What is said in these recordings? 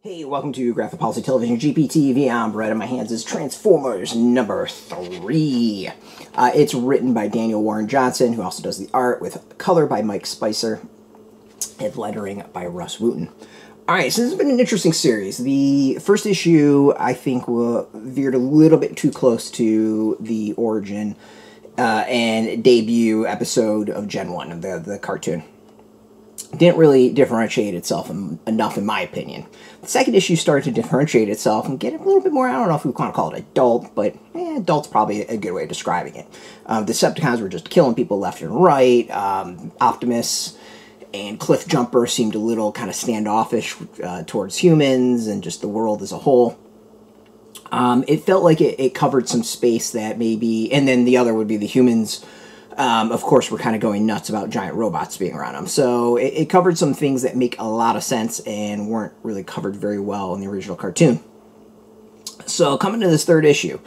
Hey, welcome to Graphic Policy Television GPTV. I'm Brett, and my hands is Transformers number 3. It's written by Daniel Warren Johnson, who also does the art, with color by Mike Spicer, and lettering by Russ Wooten. Alright, so this has been an interesting series. The first issue, I think, veered a little bit too close to the origin and debut episode of Gen 1, of the cartoon. Didn't really differentiate itself enough, in my opinion. The second issue started to differentiate itself and get a little bit more, I don't know if we want to call it adult, but adult's probably a good way of describing it. Decepticons were just killing people left and right. Optimus and Cliff Jumper seemed a little kind of standoffish towards humans and just the world as a whole. It felt like it covered some space that maybe, and then the other would be the humans. Of course, we're kind of going nuts about giant robots being around them. So it covered some things that make a lot of sense and weren't really covered very well in the original cartoon. So coming to this third issue,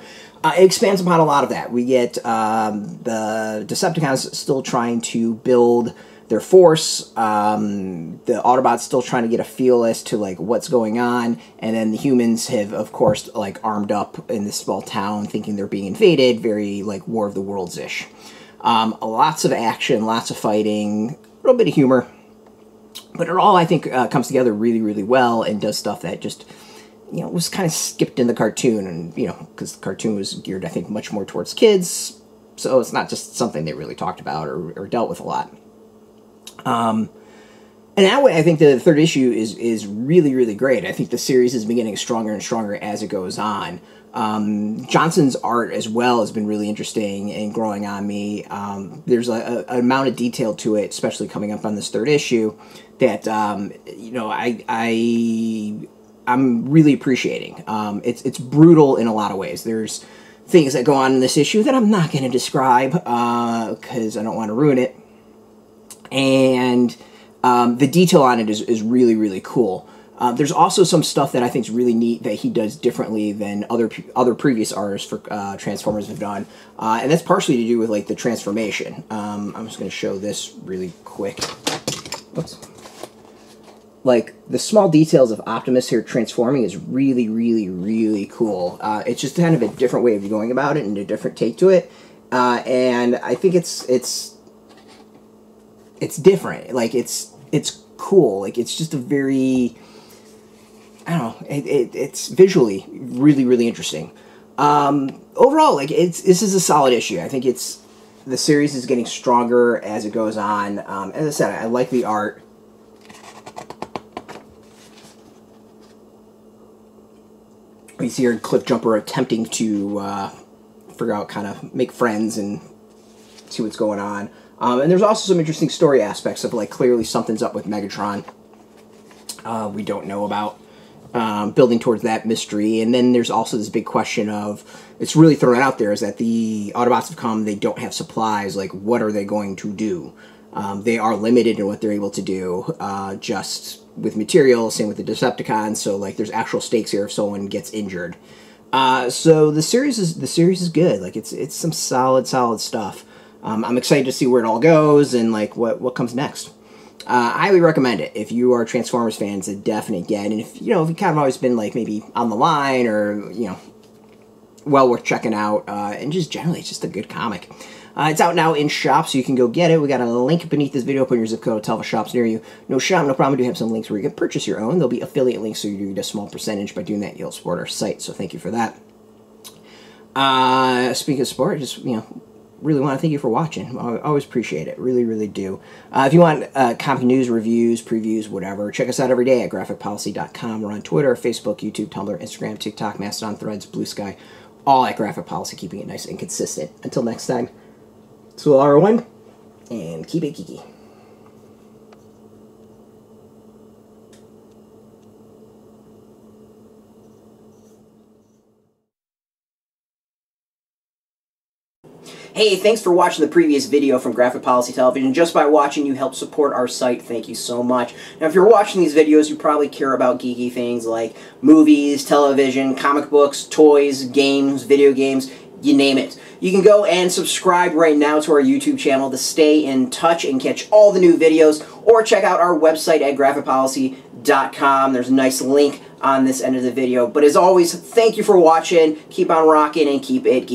it expands upon a lot of that. We get the Decepticons still trying to build their force, the Autobots still trying to get a feel as to like what's going on, and then the humans have, of course, like armed up in this small town thinking they're being invaded, very like War of the Worlds-ish. Lots of action, lots of fighting, a little bit of humor, but it all, I think, comes together really, really well and does stuff that just, was kind of skipped in the cartoon, and, because the cartoon was geared, I think, much more towards kids, so it's not just something they really talked about or dealt with a lot. And that way, I think the third issue is really, really great. I think the series is getting stronger and stronger as it goes on. Johnson's art as well has been really interesting and growing on me. There's an amount of detail to it, especially coming up on this third issue, that I'm really appreciating. It's brutal in a lot of ways. There's things that go on in this issue that I'm not going to describe because I don't want to ruin it. And the detail on it is really, really cool. There's also some stuff that I think is really neat that he does differently than other previous artists for Transformers have done, and that's partially to do with like the transformation. I'm just going to show this really quick. Oops. Like the small details of Optimus here transforming is really, really, really cool. It's just kind of a different way of going about it and a different take to it, and I think it's different. Like it's cool. Like it's just a very, I don't know, it's visually really, really interesting. Overall, like, this is a solid issue. I think the series is getting stronger as it goes on. As I said, I like the art. We see here Cliff Jumper attempting to figure out, kind of make friends and see what's going on. And there's also some interesting story aspects of, like, clearly something's up with Megatron we don't know about. Building towards that mystery. And then there's also this big question of, it's really thrown out there, is that the Autobots have come, they don't have supplies, like, what are they going to do? They are limited in what they're able to do, just with material, same with the Decepticons, so, like, there's actual stakes here if someone gets injured. So the series is good. Like, it's some solid stuff. I'm excited to see where it all goes and, like, what comes next. I highly recommend it. If you are Transformers fans, a definite get. And if you've kind of always been, like, maybe on the line or, well worth checking out. And just generally, it's just a good comic. It's out now in shops, so you can go get it. We got a link beneath this video. Put in your zip code, tell the shops near you. No shop, no problem. We do have some links where you can purchase your own. There'll be affiliate links, so you do get a small percentage. By doing that, you'll support our site, so thank you for that. Speaking of support, just, really want to thank you for watching. I always appreciate it. Really, really do. If you want comic news, reviews, previews, whatever, check us out every day at graphicpolicy.com. We're on Twitter, Facebook, YouTube, Tumblr, Instagram, TikTok, Mastodon, Threads, Blue Sky, all at Graphic Policy, keeping it nice and consistent. Until next time, it's Will R1, and keep it geeky. Hey, thanks for watching the previous video from Graphic Policy Television. Just by watching, you help support our site. Thank you so much. Now, if you're watching these videos, you probably care about geeky things like movies, television, comic books, toys, games, video games. you name it. You can go and subscribe right now to our YouTube channel to stay in touch and catch all the new videos, or check out our website at graphicpolicy.com. There's a nice link on this end of the video. But as always, thank you for watching. Keep on rocking and keep it geeky.